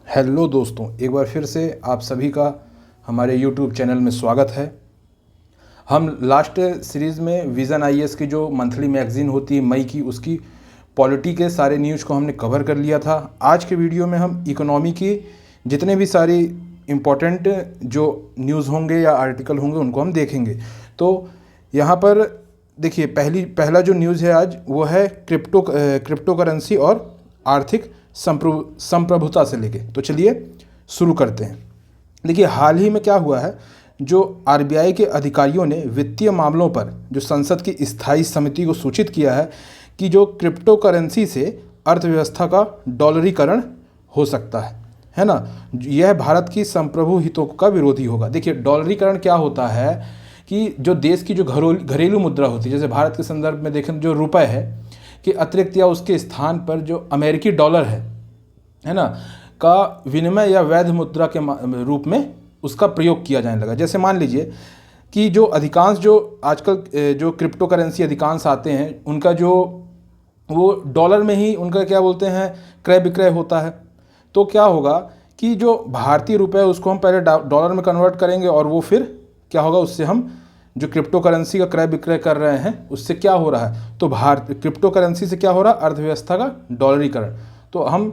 Hello दोस्तों, एक बार फिर से आप सभी का हमारे यूट्यूब चैनल में स्वागत है। हम लास्ट सीरीज़ में विज़न आईएएस की जो मंथली मैगज़ीन होती है मई की, उसकी पॉलिटी के सारे न्यूज़ को हमने कवर कर लिया था। आज के वीडियो में हम इकोनॉमी की जितने भी सारी इम्पोर्टेंट जो न्यूज़ होंगे या आर्टिकल होंगे उनको हम देखेंगे। तो यहाँ पर देखिए, पहला जो न्यूज़ है आज वो है क्रिप्टो करेंसी और आर्थिक संप्रभुता से लेके। तो चलिए शुरू करते हैं। देखिए, हाल ही में क्या हुआ है, जो आरबीआई के अधिकारियों ने वित्तीय मामलों पर जो संसद की स्थायी समिति को सूचित किया है कि जो क्रिप्टो करेंसी से अर्थव्यवस्था का डॉलरीकरण हो सकता है ना। यह भारत की संप्रभु हितों का विरोधी होगा। देखिए, डॉलरीकरण क्या होता है कि जो देश की जो घरेलू मुद्रा होती है, जैसे भारत के संदर्भ में देखें जो रुपए है कि अतिरिक्त या उसके स्थान पर जो अमेरिकी डॉलर है ना, का विनिमय या वैध मुद्रा के रूप में उसका प्रयोग किया जाने लगा। जैसे मान लीजिए कि जो अधिकांश जो आजकल जो क्रिप्टो करेंसी अधिकांश आते हैं, उनका जो वो डॉलर में ही उनका क्या बोलते हैं क्रय विक्रय होता है। तो क्या होगा कि जो भारतीय रुपए है उसको हम पहले डॉलर में कन्वर्ट करेंगे और वो फिर क्या होगा, उससे हम जो क्रिप्टो करेंसी का क्रय विक्रय कर रहे हैं उससे क्या हो रहा है, तो क्रिप्टो करेंसी से क्या हो रहा है, अर्थव्यवस्था का डॉलरीकरण। तो हम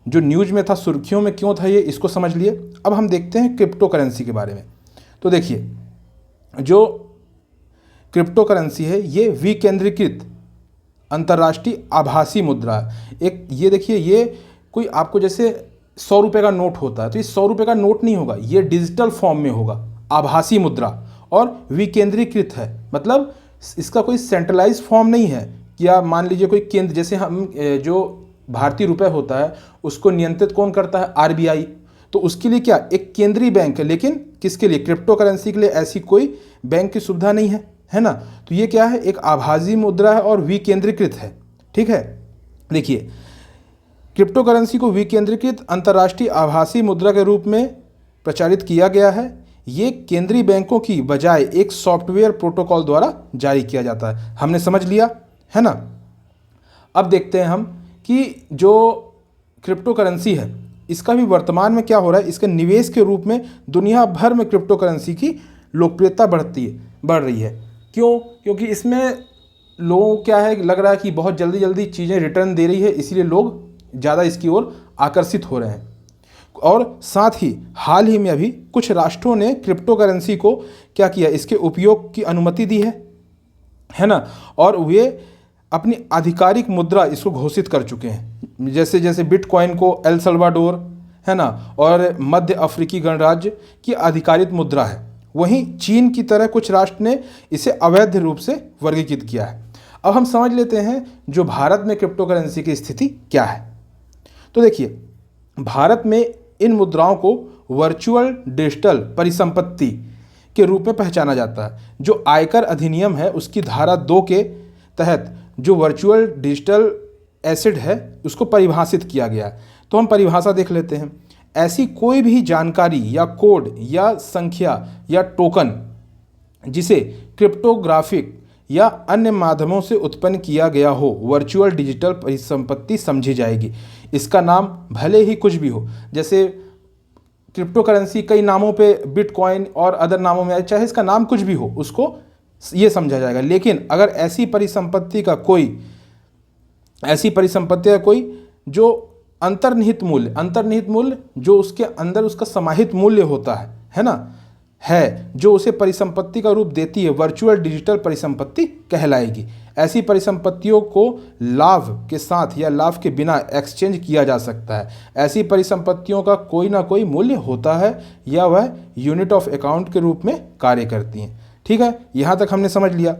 जो न्यूज़ में था, सुर्खियों में क्यों था ये, इसको समझ लिए। अब हम देखते हैं क्रिप्टो करेंसी के बारे में। तो देखिए, जो क्रिप्टो करेंसी है ये विकेंद्रीकृत अंतर्राष्ट्रीय आभासी मुद्रा है। एक ये देखिए, ये कोई आपको जैसे 100 रुपये का नोट होता है, तो ये 100 रुपये का नोट नहीं होगा, ये डिजिटल फॉर्म में होगा, आभासी मुद्रा, और विकेंद्रीकृत है। मतलब इसका कोई सेंट्रलाइज फॉर्म नहीं है कि आप मान लीजिए कोई केंद्र, जैसे हम जो भारतीय रुपए होता है उसको नियंत्रित कौन करता है, आरबीआई। तो उसके लिए क्या एक केंद्रीय बैंक है, लेकिन किसके लिए, क्रिप्टो करेंसी के लिए ऐसी कोई बैंक की सुविधा नहीं है ना। तो ये क्या है, एक आभासी मुद्रा है और विकेंद्रीकृत है। ठीक है, देखिए, क्रिप्टो करेंसी को विकेंद्रीकृत अंतर्राष्ट्रीय आभासी मुद्रा के रूप में प्रचारित किया गया है। ये केंद्रीय बैंकों की बजाय एक सॉफ्टवेयर प्रोटोकॉल द्वारा जारी किया जाता है। हमने समझ लिया है ना। अब देखते हैं हम कि जो क्रिप्टो करेंसी है इसका भी वर्तमान में क्या हो रहा है, इसके निवेश के रूप में दुनिया भर में क्रिप्टो करेंसी की लोकप्रियता बढ़ रही है। क्यों? क्योंकि इसमें लोगों को क्या है, लग रहा है कि बहुत जल्दी जल्दी चीज़ें रिटर्न दे रही है, इसीलिए लोग ज़्यादा इसकी ओर आकर्षित हो रहे हैं। और साथ ही हाल ही में अभी कुछ राष्ट्रों ने क्रिप्टो करेंसी को क्या किया, इसके उपयोग की अनुमति दी है ना, और वे अपनी आधिकारिक मुद्रा इसको घोषित कर चुके हैं। जैसे जैसे बिटकॉइन को एल सल्वाडोर है ना, और मध्य अफ्रीकी गणराज्य की आधिकारिक मुद्रा है। वहीं चीन की तरह कुछ राष्ट्र ने इसे अवैध रूप से वर्गीकृत किया है। अब हम समझ लेते हैं जो भारत में क्रिप्टो करेंसी की स्थिति क्या है। तो देखिए, भारत में इन मुद्राओं को वर्चुअल डिजिटल परिसंपत्ति के रूप में पहचाना जाता है। जो आयकर अधिनियम है उसकी धारा 2 के तहत जो वर्चुअल डिजिटल एसेट है उसको परिभाषित किया गया है। तो हम परिभाषा देख लेते हैं। ऐसी कोई भी जानकारी या कोड या संख्या या टोकन जिसे क्रिप्टोग्राफिक या अन्य माध्यमों से उत्पन्न किया गया हो, वर्चुअल डिजिटल परिसंपत्ति समझी जाएगी। इसका नाम भले ही कुछ भी हो, जैसे क्रिप्टो करेंसी कई नामों पे, बिटकॉइन और अदर नामों में, चाहे इसका नाम कुछ भी हो, उसको ये समझा जाएगा। लेकिन अगर ऐसी परिसंपत्ति का कोई जो अंतर्निहित मूल्य जो उसके अंदर उसका समाहित मूल्य होता है ना, जो उसे परिसंपत्ति का रूप देती है, वर्चुअल डिजिटल परिसंपत्ति कहलाएगी। ऐसी परिसंपत्तियों को लाभ के साथ या लाभ के बिना एक्सचेंज किया जा सकता है। ऐसी परिसंपत्तियों का कोई ना कोई मूल्य होता है या वह यूनिट ऑफ अकाउंट के रूप में कार्य करती हैं। ठीक है, यहाँ तक हमने समझ लिया।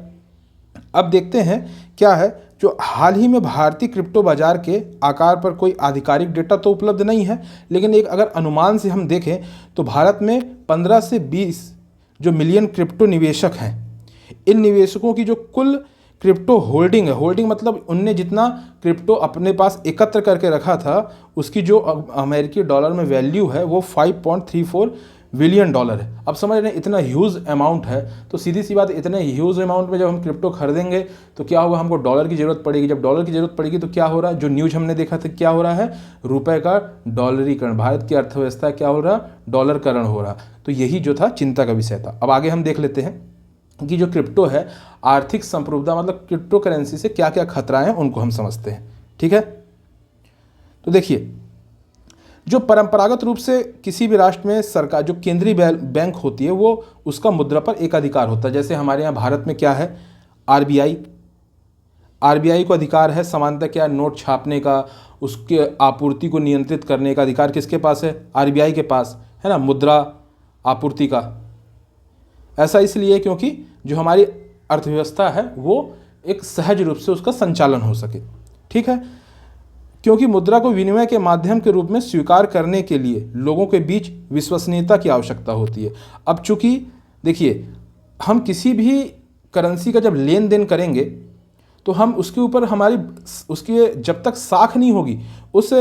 अब देखते हैं क्या है, जो हाल ही में भारतीय क्रिप्टो बाजार के आकार पर कोई आधिकारिक डेटा तो उपलब्ध नहीं है, लेकिन एक अगर अनुमान से हम देखें तो भारत में 15 से 20 जो मिलियन क्रिप्टो निवेशक हैं। इन निवेशकों की जो कुल क्रिप्टो होल्डिंग है, होल्डिंग मतलब उनने जितना क्रिप्टो अपने पास एकत्र करके रखा था, उसकी जो अमेरिकी डॉलर में वैल्यू है वो $5.34 बिलियन डॉलर है। अब समझ रहे हैं इतना ह्यूज अमाउंट है, तो सीधी सी बात, इतने ह्यूज अमाउंट में जब हम क्रिप्टो खरीदेंगे तो क्या होगा, हमको डॉलर की ज़रूरत पड़ेगी। जब डॉलर की ज़रूरत पड़ेगी तो क्या हो रहा है, जो न्यूज हमने देखा था क्या हो रहा है, रुपए का डॉलरीकरण, भारत की अर्थव्यवस्था क्या हो रहा, डॉलरकरण हो रहा। तो यही जो था चिंता का विषय था। अब आगे हम देख लेते हैं कि जो क्रिप्टो है, आर्थिक संप्रभुता मतलब क्रिप्टो करेंसी से क्या क्या खतरा है उनको हम समझते हैं। ठीक है, तो देखिए, जो परंपरागत रूप से किसी भी राष्ट्र में सरकार जो केंद्रीय बैंक होती है वो उसका मुद्रा पर एक अधिकार होता है। जैसे हमारे यहाँ भारत में क्या है, आरबीआई को अधिकार है सामान्यतः क्या, नोट छापने का, उसके आपूर्ति को नियंत्रित करने का अधिकार किसके पास है, आरबीआई के पास है ना, मुद्रा आपूर्ति का। ऐसा इसलिए क्योंकि जो हमारी अर्थव्यवस्था है वो एक सहज रूप से उसका संचालन हो सके। ठीक है, क्योंकि मुद्रा को विनिमय के माध्यम के रूप में स्वीकार करने के लिए लोगों के बीच विश्वसनीयता की आवश्यकता होती है। अब चूंकि देखिए, हम किसी भी करेंसी का जब लेन देन करेंगे तो हम उसके ऊपर हमारी उसकी जब तक साख नहीं होगी, उस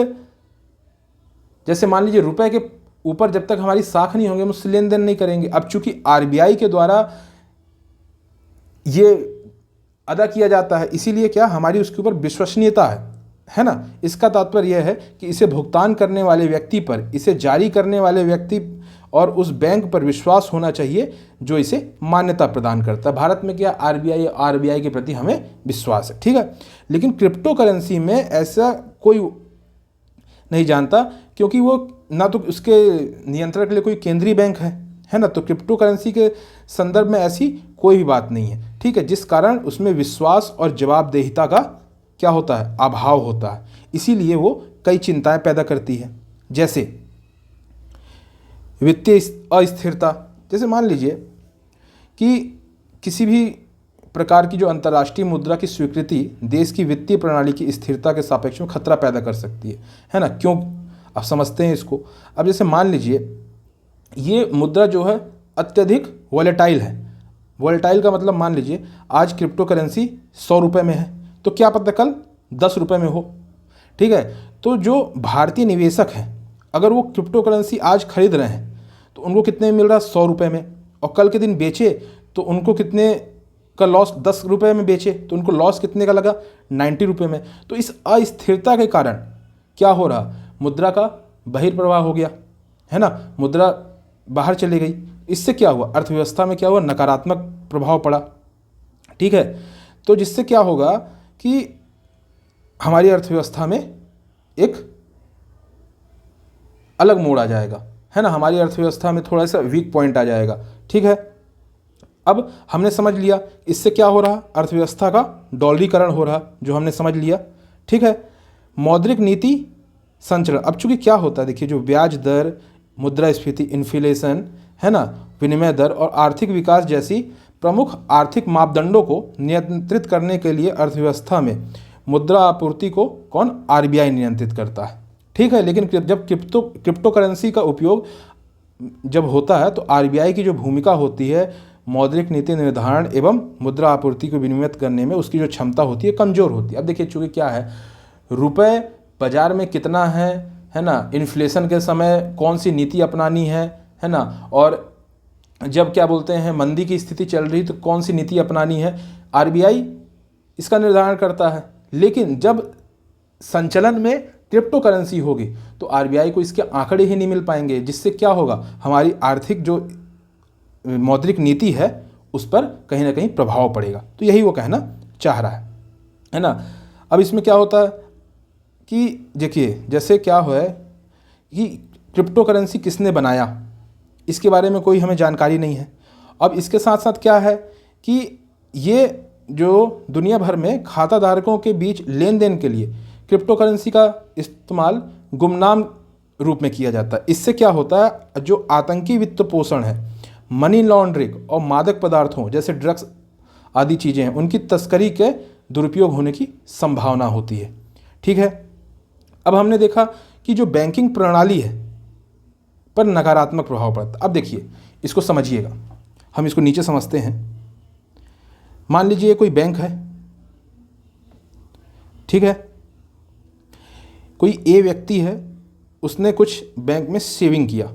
जैसे मान लीजिए रुपए के ऊपर जब तक हमारी साख नहीं होगी हम उससे लेन देन नहीं करेंगे। अब चूंकि आरबीआई के द्वारा ये अदा किया जाता है, इसीलिए क्या हमारी उसके ऊपर विश्वसनीयता है ना। इसका तात्पर्य यह है कि इसे भुगतान करने वाले व्यक्ति पर, इसे जारी करने वाले व्यक्ति और उस बैंक पर विश्वास होना चाहिए जो इसे मान्यता प्रदान करता है। भारत में क्या, आरबीआई के प्रति हमें विश्वास है। ठीक है, लेकिन क्रिप्टो करेंसी में ऐसा कोई नहीं जानता, क्योंकि वो ना तो उसके नियंत्रण के लिए कोई केंद्रीय बैंक है ना, तो क्रिप्टो करेंसी के संदर्भ में ऐसी कोई भी बात नहीं है। ठीक है, जिस कारण उसमें विश्वास और जवाबदेहिता का क्या होता है, अभाव होता है। इसीलिए वो कई चिंताएं पैदा करती है, जैसे वित्तीय अस्थिरता। जैसे मान लीजिए कि किसी भी प्रकार की जो अंतर्राष्ट्रीय मुद्रा की स्वीकृति देश की वित्तीय प्रणाली की स्थिरता के सापेक्ष में खतरा पैदा कर सकती है ना। क्यों, अब समझते हैं इसको। अब जैसे मान लीजिए ये मुद्रा जो है अत्यधिक वॉलेटाइल है। वॉलेटाइल का मतलब मान लीजिए आज क्रिप्टो करेंसी 100 रुपये में है, तो क्या पता कल 10 रुपये में हो। ठीक है, तो जो भारतीय निवेशक हैं अगर वो क्रिप्टो करेंसी आज खरीद रहे हैं तो उनको कितने मिल रहा है, 100 रुपये में, और कल के दिन बेचे तो उनको कितने का लॉस, 10 रुपये में बेचे तो उनको लॉस कितने का लगा, 90 रुपये में। तो इस अस्थिरता के कारण क्या हो रहा, मुद्रा का बहिर्प्रवाह हो गया है ना, मुद्रा बाहर चली गई। इससे क्या हुआ, अर्थव्यवस्था में क्या हुआ, नकारात्मक प्रभाव पड़ा। ठीक है, तो जिससे क्या होगा कि हमारी अर्थव्यवस्था में एक अलग मोड़ आ जाएगा है ना, हमारी अर्थव्यवस्था में थोड़ा सा वीक पॉइंट आ जाएगा। ठीक है, अब हमने समझ लिया इससे क्या हो रहा, अर्थव्यवस्था का डॉलरीकरण हो रहा, जो हमने समझ लिया। ठीक है, मौद्रिक नीति संचरण। अब चूंकि क्या होता है, देखिए जो ब्याज दर, मुद्रास्फीति, इन्फ्लेशन है ना, विनिमय दर और आर्थिक विकास जैसी प्रमुख आर्थिक मापदंडों को नियंत्रित करने के लिए अर्थव्यवस्था में मुद्रा आपूर्ति को कौन, आरबीआई नियंत्रित करता है। ठीक है, लेकिन जब क्रिप्टो करेंसी का उपयोग जब होता है तो आरबीआई की जो भूमिका होती है मौद्रिक नीति निर्धारण एवं मुद्रा आपूर्ति को विनियमित करने में, उसकी जो क्षमता होती है कमज़ोर होती है। अब देखिए चूँकि क्या है, रुपए बाजार में कितना है ना, इन्फ्लेशन के समय कौन सी नीति अपनानी है ना, और जब क्या बोलते हैं मंदी की स्थिति चल रही तो कौन सी नीति अपनानी है, आरबीआई इसका निर्धारण करता है। लेकिन जब संचलन में क्रिप्टो करेंसी होगी तो आरबीआई को इसके आंकड़े ही नहीं मिल पाएंगे, जिससे क्या होगा, हमारी आर्थिक जो मौद्रिक नीति है उस पर कहीं ना कहीं प्रभाव पड़ेगा। तो यही वो कहना चाह रहा है ना। अब इसमें क्या होता है कि देखिए जैसे क्या है कि क्रिप्टो करेंसी किसने बनाया, इसके बारे में कोई हमें जानकारी नहीं है। अब इसके साथ साथ क्या है कि ये जो दुनिया भर में खाता धारकों के बीच लेन देन के लिए क्रिप्टो करेंसी का इस्तेमाल गुमनाम रूप में किया जाता है। इससे क्या होता है, जो आतंकी वित्त पोषण है, मनी लॉन्ड्रिंग और मादक पदार्थों जैसे ड्रग्स आदि चीज़ें हैं, उनकी तस्करी के दुरुपयोग होने की संभावना होती है। ठीक है, अब हमने देखा कि जो बैंकिंग प्रणाली है पर नकारात्मक प्रभाव पड़ता है। अब देखिए इसको समझिएगा, हम इसको नीचे समझते हैं। मान लीजिए कोई बैंक है, ठीक है, कोई ए व्यक्ति है, उसने कुछ बैंक में सेविंग किया,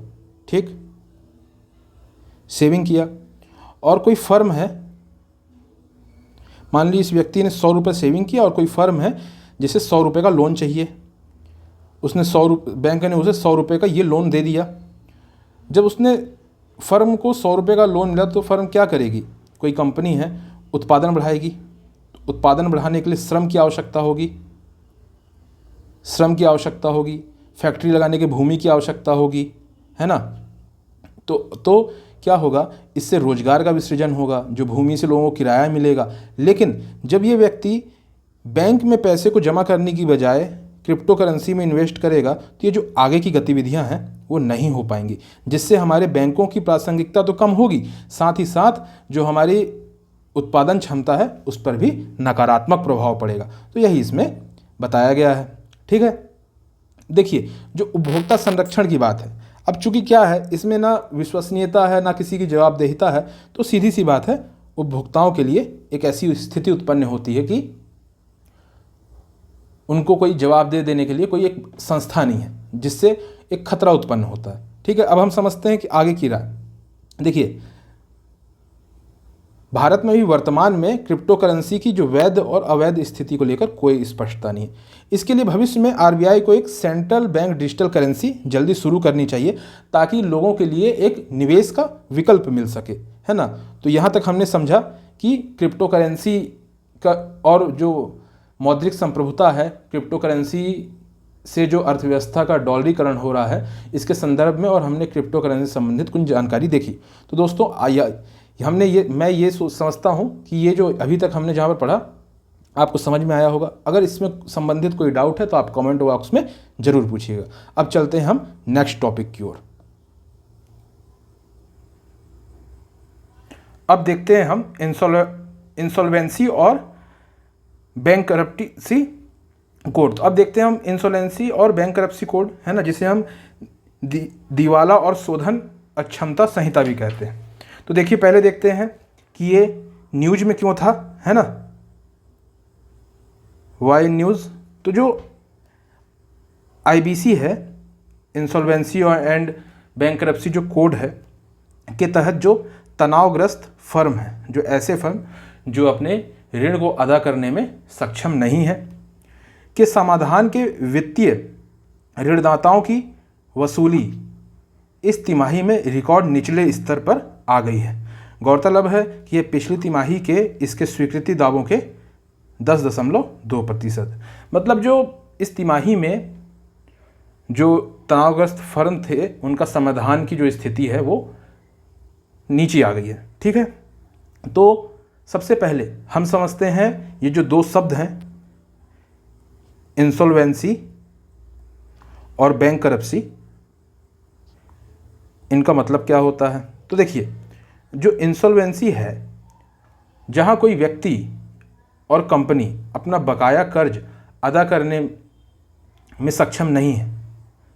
ठीक, सेविंग किया, और कोई फर्म है, मान लीजिए इस व्यक्ति ने 100 रुपये सेविंग किया और कोई फर्म है जिसे 100 रुपये का लोन चाहिए, उसने 100 बैंक ने उसे 100 रुपये का ये लोन दे दिया। जब उसने फर्म को 100 रुपये का लोन मिला तो फर्म क्या करेगी, कोई कंपनी है, उत्पादन बढ़ाएगी। उत्पादन बढ़ाने के लिए श्रम की आवश्यकता होगी, फैक्ट्री लगाने की भूमि की आवश्यकता होगी, है ना। तो क्या होगा, इससे रोजगार का भी सृजन होगा, जो भूमि से लोगों को किराया मिलेगा। लेकिन जब ये व्यक्ति बैंक में पैसे को जमा करने की बजाय क्रिप्टो करेंसी में इन्वेस्ट करेगा तो ये जो आगे की गतिविधियां हैं वो नहीं हो पाएंगी, जिससे हमारे बैंकों की प्रासंगिकता तो कम होगी, साथ ही साथ जो हमारी उत्पादन क्षमता है उस पर भी नकारात्मक प्रभाव पड़ेगा। तो यही इसमें बताया गया है। ठीक है, देखिए जो उपभोक्ता संरक्षण की बात है, अब चूंकि क्या है, इसमें ना विश्वसनीयता है ना किसी की जवाबदेहिता है, तो सीधी सी बात है, उपभोक्ताओं के लिए एक ऐसी स्थिति उत्पन्न होती है कि उनको कोई जवाबदेह देने के लिए कोई एक संस्था नहीं है, जिससे एक खतरा उत्पन्न होता है। ठीक है, अब हम समझते हैं कि आगे की राय। देखिए, भारत में भी वर्तमान में क्रिप्टो करेंसी की जो वैध और अवैध स्थिति को लेकर कोई स्पष्टता नहीं है। इसके लिए भविष्य में आरबीआई को एक सेंट्रल बैंक डिजिटल करेंसी जल्दी शुरू करनी चाहिए, ताकि लोगों के लिए एक निवेश का विकल्प मिल सके, है ना। तो यहाँ तक हमने समझा कि क्रिप्टो करेंसी का और जो मौद्रिक संप्रभुता है, क्रिप्टो करेंसी से जो अर्थव्यवस्था का डॉलरीकरण हो रहा है, इसके संदर्भ में, और हमने क्रिप्टो करेंसी से संबंधित कुछ जानकारी देखी। तो दोस्तों मैं ये समझता हूँ कि ये जो अभी तक हमने जहाँ पर पढ़ा आपको समझ में आया होगा। अगर इसमें संबंधित कोई डाउट है तो आप कमेंट बॉक्स में ज़रूर पूछिएगा। अब चलते हैं हम नेक्स्ट टॉपिक की ओर। अब देखते हैं हम इंसॉल्वेंसी और बैंकरप्सी कोड। तो अब देखते हैं हम इंसॉल्वेंसी और बैंकरप्सी कोड, है ना, जिसे हम दिवाला और शोधन अक्षमता संहिता भी कहते हैं। तो देखिए, पहले देखते हैं कि ये न्यूज में क्यों था, है ना, वाई न्यूज़। तो जो आईबीसी है, इंसॉल्वेंसी एंड बैंकरप्सी जो कोड है, के तहत जो तनावग्रस्त फर्म है, जो ऐसे फर्म जो अपने ऋण को अदा करने में सक्षम नहीं है, के समाधान के वित्तीय ऋणदाताओं की वसूली इस तिमाही में रिकॉर्ड निचले स्तर पर आ गई है। गौरतलब है कि ये पिछली तिमाही के इसके स्वीकृति दावों के 10.2%, मतलब जो इस तिमाही में जो तनावग्रस्त फर्म थे उनका समाधान की जो स्थिति है वो नीचे आ गई है। ठीक है, तो सबसे पहले हम समझते हैं ये जो दो शब्द हैं, इंसॉल्वेंसी और बैंकरप्सी, इनका मतलब क्या होता है। तो देखिए, जो इंसॉल्वेंसी है, जहां कोई व्यक्ति और कंपनी अपना बकाया कर्ज अदा करने में सक्षम नहीं है,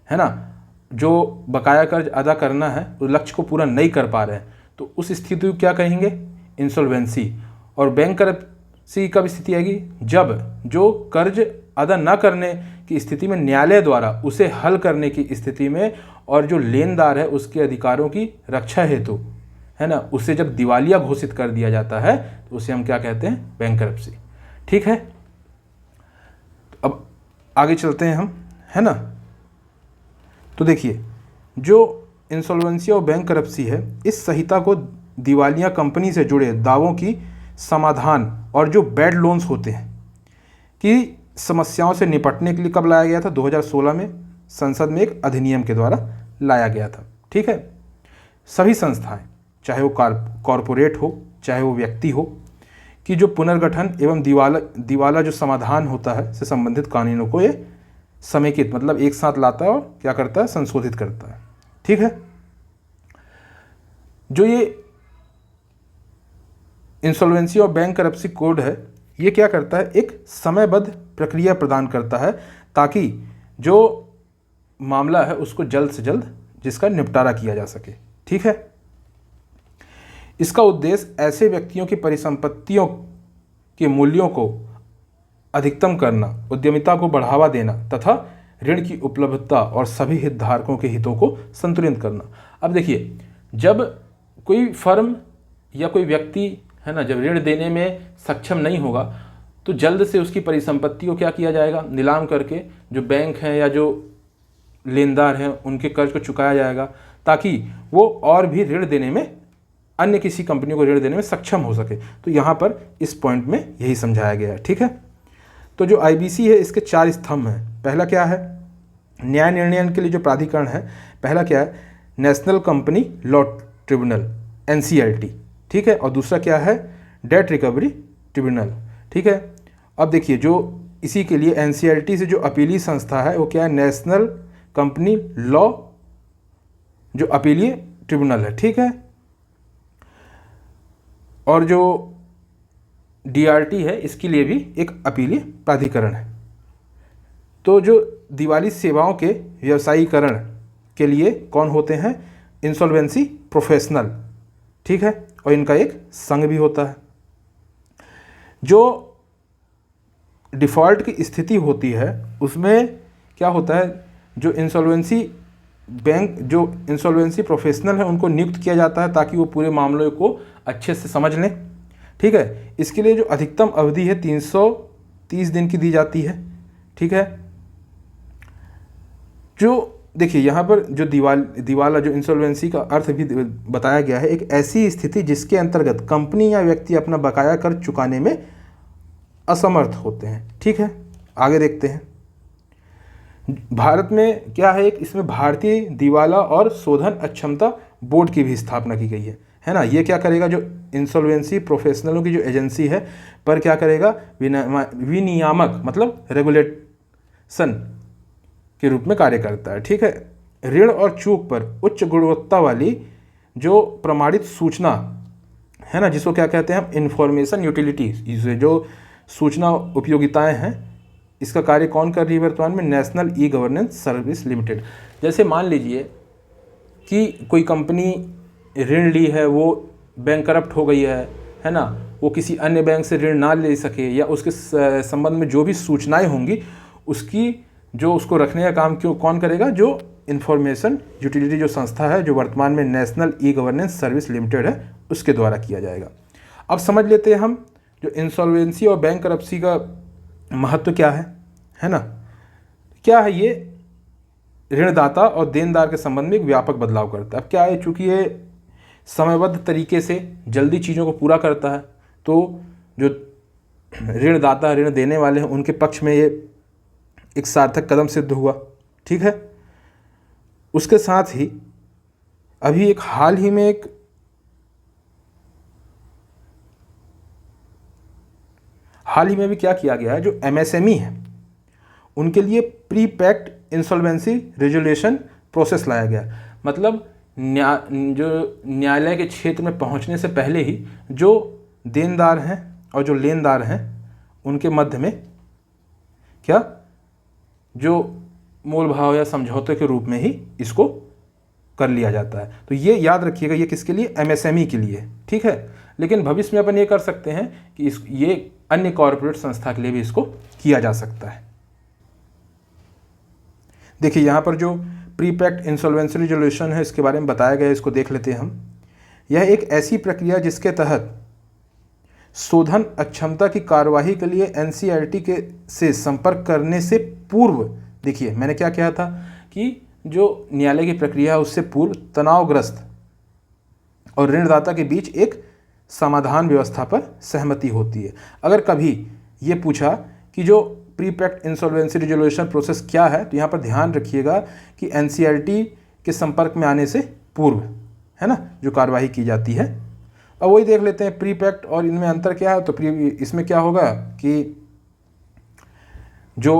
है ना, जो बकाया कर्ज अदा करना है उस लक्ष्य को पूरा नहीं कर पा रहे हैं, तो उस स्थिति को क्या कहेंगे, इंसॉल्वेंसी। और बैंकरप्सी कब स्थिति आएगी, जब जो कर्ज अदा न करने की स्थिति में न्यायालय द्वारा उसे हल करने की स्थिति में, और जो लेनदार है उसके अधिकारों की रक्षा हेतु, है ना, उसे जब दिवालिया घोषित कर दिया जाता है तो उसे हम क्या कहते हैं, बैंकरप्सी। ठीक है, अब आगे चलते हैं हम, है ना। तो देखिए, जो इंसॉल्वेंसी और बैंकरप्सी है, इस संहिता को दिवालिया कंपनी से जुड़े दावों की समाधान और जो बैड लोन्स होते हैं कि समस्याओं से निपटने के लिए कब लाया गया था, 2016 में संसद में एक अधिनियम के द्वारा लाया गया था। ठीक है, सभी संस्थाएं, चाहे वो कॉरपोरेट हो चाहे वो व्यक्ति हो, कि जो पुनर्गठन एवं दिवाला जो समाधान होता है से संबंधित कानूनों को ये समेकित, मतलब एक साथ लाता है और क्या करता है, संशोधित करता है। ठीक है, जो ये इंसॉल्वेंसी और बैंकरप्सी कोड है, ये क्या करता है, एक समयबद्ध प्रक्रिया प्रदान करता है ताकि जो मामला है उसको जल्द से जल्द जिसका निपटारा किया जा सके। ठीक है, इसका उद्देश्य ऐसे व्यक्तियों की परिसंपत्तियों के मूल्यों को अधिकतम करना, उद्यमिता को बढ़ावा देना तथा ऋण की उपलब्धता और सभी हितधारकों के हितों को संतुलित करना। अब देखिए, जब कोई फर्म या कोई व्यक्ति है ना, जब ऋण देने में सक्षम नहीं होगा तो जल्द से उसकी परिसंपत्ति को क्या किया जाएगा, नीलाम करके जो बैंक हैं या जो लेनदार हैं उनके कर्ज को चुकाया जाएगा, ताकि वो और भी ऋण देने में, अन्य किसी कंपनी को ऋण देने में सक्षम हो सके। तो यहाँ पर इस पॉइंट में यही समझाया गया है। ठीक है, तो जो IBC है इसके 4 स्तंभ हैं। पहला क्या है, न्याय निर्णय के लिए जो प्राधिकरण है, पहला क्या है, national company law tribunal NCLT। ठीक है, और दूसरा क्या है, डेट रिकवरी ट्रिब्यूनल। ठीक है, अब देखिए जो इसी के लिए NCLT से जो अपीलीय संस्था है वो क्या है, नेशनल कंपनी लॉ जो अपीलीय ट्रिब्यूनल है। ठीक है, और जो DRT है इसके लिए भी एक अपीलीय प्राधिकरण है। तो जो दिवाली सेवाओं के व्यवसायीकरण के लिए कौन होते हैं, इंसॉल्वेंसी प्रोफेशनल। ठीक है, और इनका एक संघ भी होता है। जो डिफ़ॉल्ट की स्थिति होती है उसमें क्या होता है, जो इंसॉल्वेंसी बैंक, जो इंसॉल्वेंसी प्रोफेशनल है उनको नियुक्त किया जाता है ताकि वो पूरे मामलों को अच्छे से समझ लें। ठीक है, इसके लिए जो अधिकतम अवधि है 330 दिन की दी जाती है। ठीक है, जो देखिए यहाँ पर जो दिवाला जो इंसॉल्वेंसी का अर्थ भी बताया गया है, एक ऐसी स्थिति जिसके अंतर्गत कंपनी या व्यक्ति अपना बकाया कर चुकाने में असमर्थ होते हैं। ठीक है, आगे देखते हैं। भारत में क्या है, एक इसमें भारतीय दिवाला और शोधन अक्षमता बोर्ड की भी स्थापना की गई है ना। ये क्या करेगा, जो इंसॉल्वेंसी प्रोफेशनलों की जो एजेंसी है पर क्या करेगा, विनियामक मतलब रेगुलेशन के रूप में कार्य करता है। ठीक है, ऋण और चूक पर उच्च गुणवत्ता वाली जो प्रमाणित सूचना है ना, जिसको क्या कहते हैं हम, इंफॉर्मेशन यूटिलिटीज, इसे जो सूचना उपयोगिताएं हैं, इसका कार्य कौन कर रही है वर्तमान में, national e governance service limited. जैसे मान लीजिए कि कोई कंपनी ऋण ली है, वो बैंकरप्ट हो गई है ना, वो किसी अन्य बैंक से ऋण ना ले सके, या उसके संबंध में जो भी सूचनाएं होंगी उसकी जो उसको रखने का काम कौन करेगा, जो इंफॉर्मेशन यूटिलिटी जो संस्था है जो वर्तमान में national e governance service limited है, उसके द्वारा किया जाएगा। अब समझ लेते हैं हम जो इंसॉल्वेंसी और बैंकरप्सी का महत्व क्या है ना। क्या है ये, ऋणदाता और देनदार के संबंध में एक व्यापक बदलाव करता है। अब क्या है, चूँकि ये समयबद्ध तरीके से जल्दी चीज़ों को पूरा करता है, तो जो ऋणदाता ऋण देने वाले हैं उनके पक्ष में ये एक सार्थक कदम सिद्ध हुआ। ठीक है, उसके साथ ही अभी एक हाल ही में भी क्या किया गया है, जो MSME है उनके लिए pre packed insolvency resolution process लाया गया। मतलब जो न्यायालय के क्षेत्र में पहुंचने से पहले ही जो देनदार हैं और जो लेनदार हैं उनके मध्य में क्या, जो मोल भाव या समझौते के रूप में ही इसको कर लिया जाता है। तो ये याद रखिएगा, ये किसके लिए, MSME के लिए। ठीक है, लेकिन भविष्य में अपन ये कर सकते हैं कि ये अन्य कॉरपोरेट संस्था के लिए भी इसको किया जा सकता है। देखिए यहाँ पर जो प्री पैक्ड इंसॉल्वेंसी रेजोल्यूशन है इसके बारे में बताया गया है, इसको देख लेते हैं हम। यह एक ऐसी प्रक्रिया जिसके तहत शोधन अक्षमता की कार्यवाही के लिए NCLT से संपर्क करने से पूर्व, देखिए मैंने क्या कहा था कि जो न्यायालय की प्रक्रिया है उससे पूर्व तनावग्रस्त और ऋणदाता के बीच एक समाधान व्यवस्था पर सहमति होती है। अगर कभी ये पूछा कि जो pre packed insolvency resolution process क्या है, तो यहाँ पर ध्यान रखिएगा कि NCLT के संपर्क में आने से पूर्व है ना जो कार्यवाही की जाती है। अब वही देख लेते हैं प्री पैक्ड और इनमें अंतर क्या है। तो इसमें क्या होगा कि जो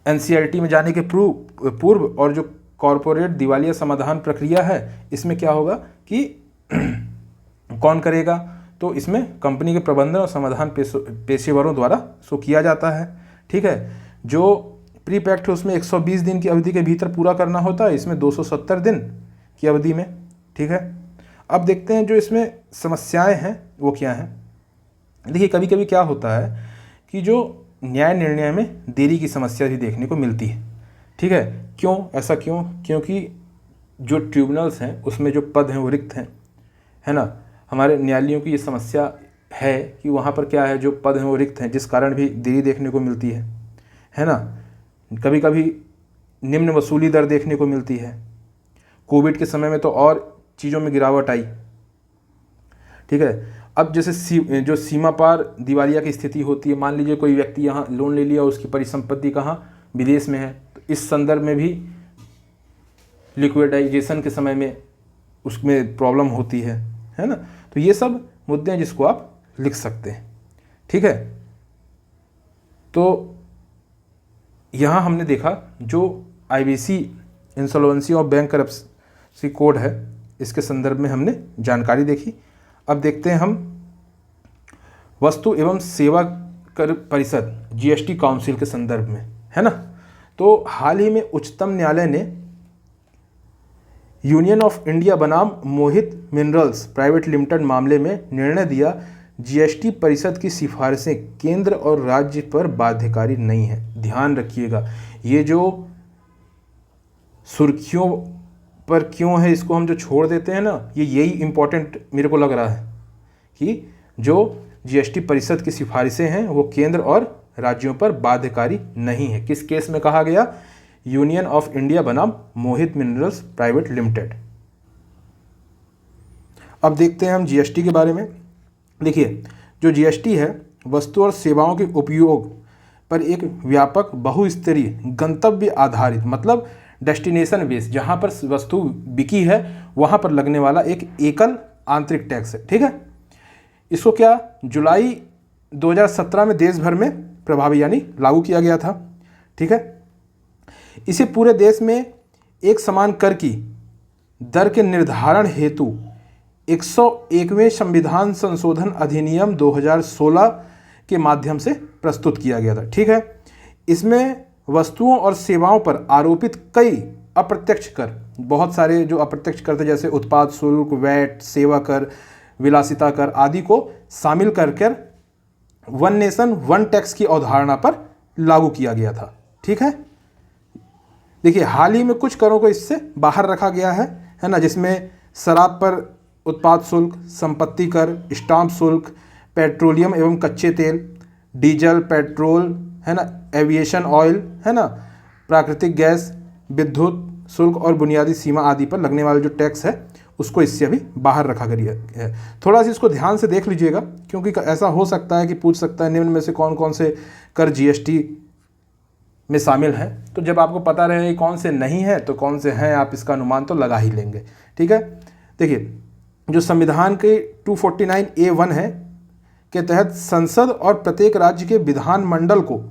NCLT में जाने के पूर्व और जो कॉरपोरेट दिवालिया समाधान प्रक्रिया है इसमें क्या होगा कि कौन करेगा, तो इसमें कंपनी के प्रबंधन और समाधान पेशेवरों द्वारा सो किया जाता है। ठीक है, जो प्री पैक्ड है उसमें 120 दिन की अवधि के भीतर पूरा करना होता है, इसमें 270 दिन की अवधि में। ठीक है, अब देखते हैं जो इसमें समस्याएं हैं वो क्या हैं। देखिए कभी कभी क्या होता है कि जो न्याय निर्णय में देरी की समस्या भी देखने को मिलती है। ठीक है, क्यों, ऐसा क्यों, क्योंकि जो ट्रिब्यूनल्स हैं उसमें जो पद हैं वो रिक्त हैं, है ना। हमारे न्यायालयों की ये समस्या है कि वहाँ पर क्या है, जो पद हैं वो रिक्त हैं, जिस कारण भी देरी देखने को मिलती है ना। कभी कभी निम्न वसूली दर देखने को मिलती है। कोविड के समय में तो और चीज़ों में गिरावट आई, ठीक है। अब जैसे जो सीमा पार दिवालिया की स्थिति होती है, मान लीजिए कोई व्यक्ति यहाँ लोन ले लिया, उसकी परिसंपत्ति कहाँ, विदेश में है, तो इस संदर्भ में भी लिक्विडाइजेशन के समय में उसमें प्रॉब्लम होती है ना। तो ये सब मुद्दे हैं जिसको आप लिख सकते हैं, ठीक है। तो यहाँ हमने देखा जो IBC इंसॉल्वेंसी और बैंक करप्सी कोड है, इसके संदर्भ में हमने जानकारी देखी। अब देखते हैं हम वस्तु एवं सेवा कर परिषद GST काउंसिल के संदर्भ में, है ना। तो हाल ही में उच्चतम न्यायालय ने यूनियन ऑफ इंडिया बनाम मोहित मिनरल्स प्राइवेट लिमिटेड मामले में निर्णय दिया, GST परिषद की सिफारिशें केंद्र और राज्य पर बाध्यकारी नहीं है। ध्यान रखिएगा, ये जो सुर्खियों पर क्यों है, इसको हम जो छोड़ देते हैं ना, ये यही इम्पोर्टेंट मेरे को लग रहा है कि जो GST परिषद की सिफारिशें हैं वो केंद्र और राज्यों पर बाध्यकारी नहीं है। किस केस में कहा गया, यूनियन ऑफ इंडिया बनाम मोहित मिनरल्स प्राइवेट लिमिटेड। अब देखते हैं हम GST के बारे में। देखिए, जो GST है वस्तु और सेवाओं के उपयोग पर एक व्यापक बहुस्तरीय गंतव्य आधारित, मतलब डेस्टिनेशन बेस, जहां पर वस्तु बिकी है वहां पर लगने वाला एक एकल आंतरिक टैक्स है, ठीक है। इसको क्या जुलाई 2017 में देश भर में प्रभावी यानी लागू किया गया था, ठीक है। इसे पूरे देश में एक समान कर की दर के निर्धारण हेतु 101वें संविधान संशोधन अधिनियम 2016 के माध्यम से प्रस्तुत किया गया था, ठीक है। इसमें वस्तुओं और सेवाओं पर आरोपित कई अप्रत्यक्ष कर, बहुत सारे जो अप्रत्यक्ष कर थे, जैसे उत्पाद शुल्क, वैट, सेवा कर, विलासिता कर आदि को शामिल कर वन नेशन वन टैक्स की अवधारणा पर लागू किया गया था, ठीक है। देखिए, हाल ही में कुछ करों को इससे बाहर रखा गया है ना, जिसमें शराब पर उत्पाद शुल्क, संपत्ति कर, स्टाम्प शुल्क, पेट्रोलियम एवं कच्चे तेल, डीजल, पेट्रोल, है ना, एविएशन ऑयल, है ना, प्राकृतिक गैस, विद्युत शुल्क और बुनियादी सीमा आदि पर लगने वाला जो टैक्स है उसको इससे अभी बाहर रखा गया है। थोड़ा सा इसको ध्यान से देख लीजिएगा, क्योंकि ऐसा हो सकता है कि पूछ सकता है निम्न में से कौन कौन से कर GST में शामिल हैं। तो जब आपको पता रहे कौन से नहीं है तो कौन से हैं, आप इसका अनुमान तो लगा ही लेंगे, ठीक है। देखिए, जो संविधान के 249A1 है के तहत संसद और प्रत्येक राज्य के विधानमंडल को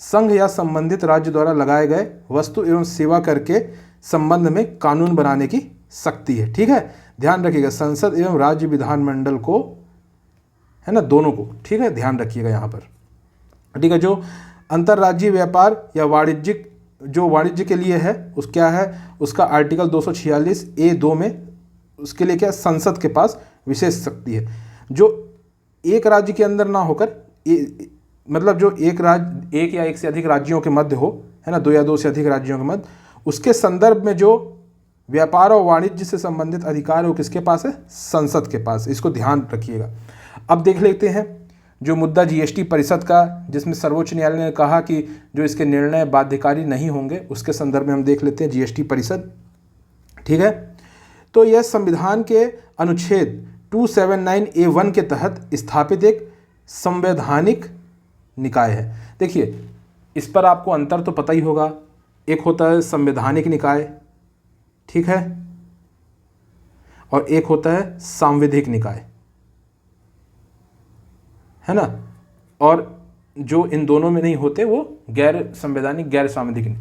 संघ या संबंधित राज्य द्वारा लगाए गए वस्तु एवं सेवा कर के संबंध में कानून बनाने की शक्ति है, ठीक है। ध्यान रखिएगा, संसद एवं राज्य विधानमंडल को, है ना, दोनों को, ठीक है, ध्यान रखिएगा यहाँ पर, ठीक है। जो अंतर्राज्यीय व्यापार या वाणिज्यिक, जो वाणिज्य के लिए है उस क्या है, उसका आर्टिकल 246A2 में उसके लिए क्या, संसद के पास विशेष शक्ति है। जो एक राज्य के अंदर ना होकर मतलब जो एक राज्य, एक या एक से अधिक राज्यों के मध्य हो, है ना, दो या दो से अधिक राज्यों के मध्य, उसके संदर्भ में जो व्यापार और वाणिज्य से संबंधित अधिकार है वो किसके पास है, संसद के पास। इसको ध्यान रखिएगा। अब देख लेते हैं जो मुद्दा GST परिषद का, जिसमें सर्वोच्च न्यायालय ने कहा कि जो इसके निर्णय बाध्यकारी नहीं होंगे, उसके संदर्भ में हम देख लेते हैं GST परिषद, ठीक है। तो यह संविधान के अनुच्छेद 279A1 के तहत स्थापित एक संवैधानिक निकाय है। देखिए, इस पर आपको अंतर तो पता ही होगा, एक होता है संवैधानिक निकाय, ठीक है, और एक होता है सांविधिक निकाय, है ना। और जो इन दोनों में नहीं होते वो गैर संवैधानिक, गैर सांविधिक।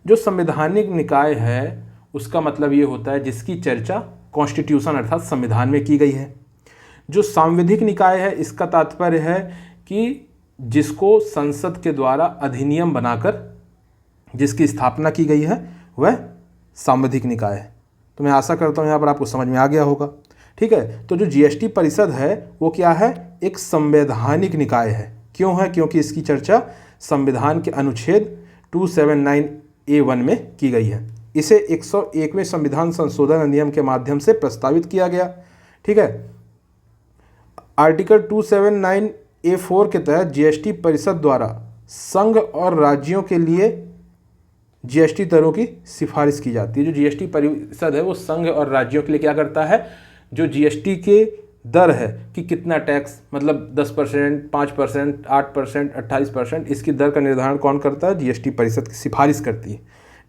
जो संवैधानिक निकाय है उसका मतलब ये होता है जिसकी चर्चा कॉन्स्टिट्यूशन अर्थात संविधान में की गई है। जो सांविधिक निकाय है इसका तात्पर्य है कि जिसको संसद के द्वारा अधिनियम बनाकर जिसकी स्थापना की गई है वह सांविधिक निकाय है। तो मैं आशा करता हूँ यहाँ पर आपको समझ में आ गया होगा, ठीक है। तो जो GST परिषद है वो क्या है, एक संवैधानिक निकाय है। क्यों है, क्योंकि इसकी चर्चा संविधान के अनुच्छेद 279A1 में की गई है, इसे 101वें संविधान संशोधन अधिनियम के माध्यम से प्रस्तावित किया गया। ठीक है। आर्टिकल 279A4 के तहत जीएसटी परिषद द्वारा संघ और राज्यों के लिए जीएसटी दरों की सिफारिश की जाती है। जो जीएसटी परिषद है वो संघ और राज्यों के लिए क्या करता है, जो जीएसटी के दर है कि कितना टैक्स, मतलब 10%, 5%, 8%, 28%, इसकी दर का निर्धारण कौन करता है, जीएसटी परिषद की सिफारिश करती है।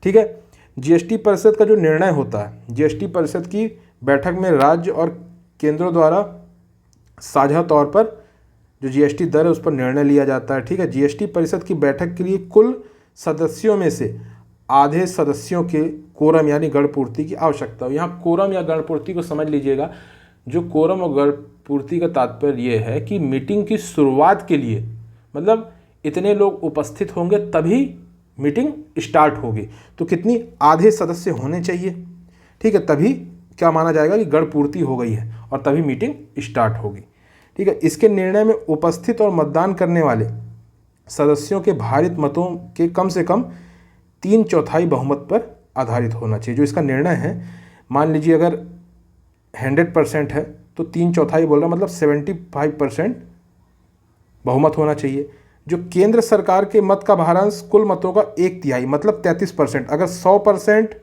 ठीक है। जीएसटी परिषद का जो निर्णय होता है, जीएसटी परिषद की बैठक में राज्य और केंद्रों द्वारा साझा तौर पर जो जीएसटी दर है उस पर निर्णय लिया जाता है। ठीक है। जीएसटी परिषद की बैठक के लिए कुल सदस्यों में से आधे सदस्यों के कोरम यानी गणपूर्ति की आवश्यकता हो। यहाँ कोरम या गणपूर्ति को समझ लीजिएगा। जो कोरम और गणपूर्ति का तात्पर्य ये है कि मीटिंग की शुरुआत के लिए, मतलब इतने लोग उपस्थित होंगे तभी मीटिंग स्टार्ट होगी, तो कितनी, आधे सदस्य होने चाहिए। ठीक है। तभी क्या माना जाएगा कि गणपूर्ति हो गई है और तभी मीटिंग स्टार्ट होगी। ठीक है। इसके निर्णय में उपस्थित और मतदान करने वाले सदस्यों के भारित मतों के कम से कम 3/4 बहुमत पर आधारित होना चाहिए। जो इसका निर्णय है, मान लीजिए अगर 100% है तो 3/4 बोल रहा, मतलब 75% बहुमत होना चाहिए। जो केंद्र सरकार के मत का भारांश कुल मतों का 1/3 मतलब 33%। अगर 100%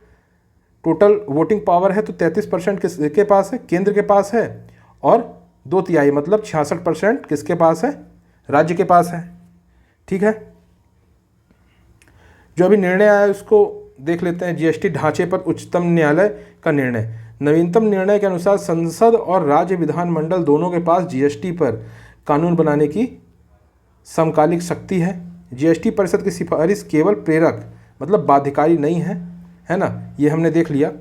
टोटल वोटिंग पावर है तो 33% किसके पास है, केंद्र के पास है, और 2/3 मतलब 66% किसके पास है, राज्य के पास है। ठीक है। जो अभी निर्णय आया है उसको देख लेते हैं। जीएसटी ढांचे पर उच्चतम न्यायालय का निर्णय। नवीनतम निर्णय के अनुसार संसद और राज्य विधानमंडल दोनों के पास जीएसटी पर कानून बनाने की समकालिक शक्ति है। जीएसटी परिषद की सिफारिश केवल प्रेरक मतलब बाध्यकारी नहीं है, है ना, ये हमने देख लिया।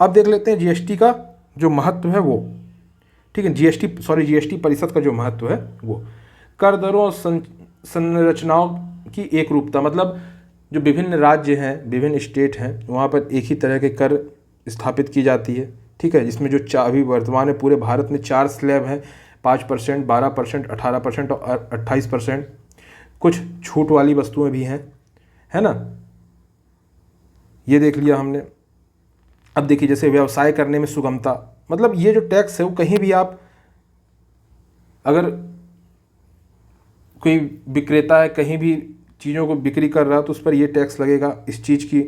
अब देख लेते हैं जीएसटी का जो महत्व है वो। ठीक है। जीएसटी परिषद का जो महत्व है वो कर दरों और संरचनाओं की एक रूपता, मतलब जो विभिन्न राज्य हैं, विभिन्न स्टेट हैं, वहाँ पर एक ही तरह के कर स्थापित की जाती है। ठीक है। जिसमें जो अभी वर्तमान में पूरे भारत में 4 स्लैब हैं, 5%, 12%, 18% और 28%। कुछ छूट वाली वस्तुएं भी हैं, है ना, ये देख लिया हमने। अब देखिए जैसे व्यवसाय करने में सुगमता, मतलब ये जो टैक्स है वो कहीं भी आप, अगर कोई विक्रेता है कहीं भी चीज़ों को बिक्री कर रहा है तो उस पर ये टैक्स लगेगा इस चीज़ की।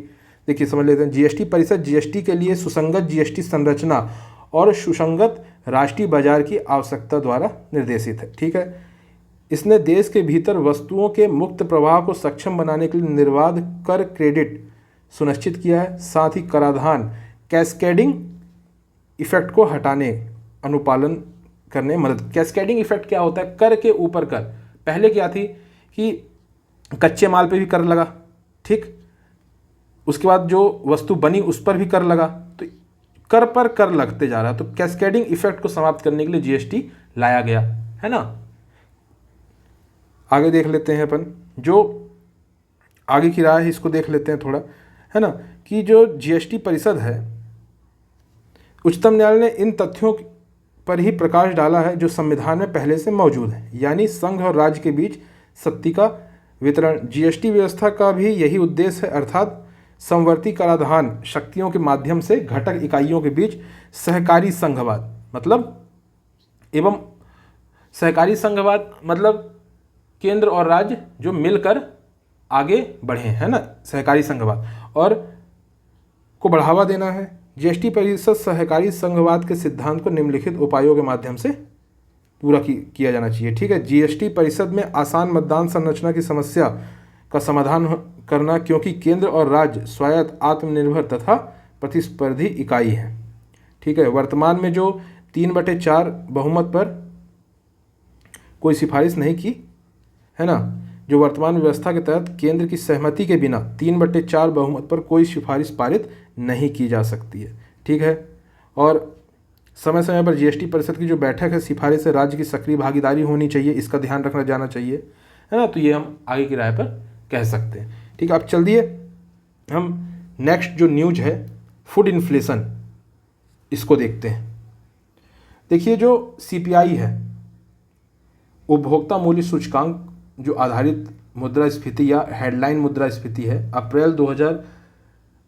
देखिए समझ लेते हैं। जीएसटी परिषद जीएसटी के लिए सुसंगत जीएसटी संरचना और सुसंगत राष्ट्रीय बाजार की आवश्यकता द्वारा निर्देशित है। ठीक है। इसने देश के भीतर वस्तुओं के मुक्त प्रवाह को सक्षम बनाने के लिए निर्बाध कर क्रेडिट सुनिश्चित किया है। साथ ही कराधान कैस्केडिंग इफेक्ट को हटाने, अनुपालन करने में मदद। कैस्केडिंग इफेक्ट क्या होता है, कर के ऊपर कर। पहले क्या थी कि कच्चे माल पे भी कर लगा, ठीक, उसके बाद जो वस्तु बनी उस पर भी कर लगा, तो कर पर कर लगते जा रहा है। तो कैस्केडिंग इफेक्ट को समाप्त करने के लिए जीएसटी लाया गया, है ना। आगे देख लेते हैं अपन, जो आगे की राय है इसको देख लेते हैं थोड़ा, है ना, कि जो जीएसटी परिषद है, उच्चतम न्यायालय ने इन तथ्यों पर ही प्रकाश डाला है जो संविधान में पहले से मौजूद है, यानी संघ और राज्य के बीच शक्ति का वितरण। जीएसटी व्यवस्था का भी यही उद्देश्य है, अर्थात समवर्ती कराधान शक्तियों के माध्यम से घटक इकाइयों के बीच सहकारी संघवाद, मतलब एवं सहकारी संघवाद मतलब केंद्र और राज्य जो मिलकर आगे बढ़े, है ना, सहकारी संघवाद और को बढ़ावा देना है। जीएसटी परिषद सहकारी संघवाद के सिद्धांत को निम्नलिखित उपायों के माध्यम से पूरा किया जाना चाहिए। ठीक है। जीएसटी परिषद में आसान मतदान संरचना की समस्या का समाधान करना, क्योंकि केंद्र और राज्य स्वायत्त, आत्मनिर्भर तथा प्रतिस्पर्धी इकाई है। ठीक है। वर्तमान में जो 3/4 बहुमत पर कोई सिफारिश नहीं की, है ना, जो वर्तमान व्यवस्था के तहत केंद्र की सहमति के बिना 3/4 बहुमत पर कोई सिफारिश पारित नहीं की जा सकती है। ठीक है। और समय समय पर जीएसटी परिषद की जो बैठक है, सिफारिश से राज्य की सक्रिय भागीदारी होनी चाहिए, इसका ध्यान रखना जाना चाहिए, है ना। तो ये हम आगे की राय पर कह सकते हैं। ठीक है। अब चलिए हम नेक्स्ट जो न्यूज है फूड इन्फ्लेशन, इसको देखते हैं। देखिए जो सीपीआई है, उपभोक्ता मूल्य सूचकांक, जो आधारित मुद्रास्फीति या हेडलाइन मुद्रास्फीति है, अप्रैल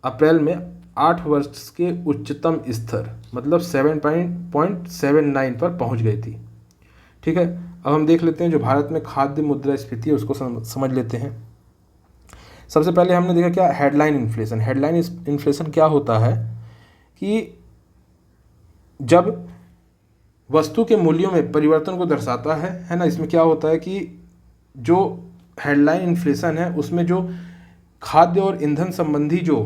अप्रैल में 8 वर्ष के उच्चतम स्तर मतलब 7.79 पर पहुंच गई थी। ठीक है, अब हम देख लेते हैं जो भारत में खाद्य मुद्रास्फीति है उसको समझ लेते हैं। सबसे पहले हमने देखा क्या हेडलाइन इन्फ्लेशन। हेडलाइन इन्फ्लेशन क्या होता है कि जब वस्तु के मूल्यों में परिवर्तन को दर्शाता है ना। इसमें क्या होता है कि जो हेडलाइन इन्फ्लेशन है उसमें जो खाद्य और ईंधन संबंधी जो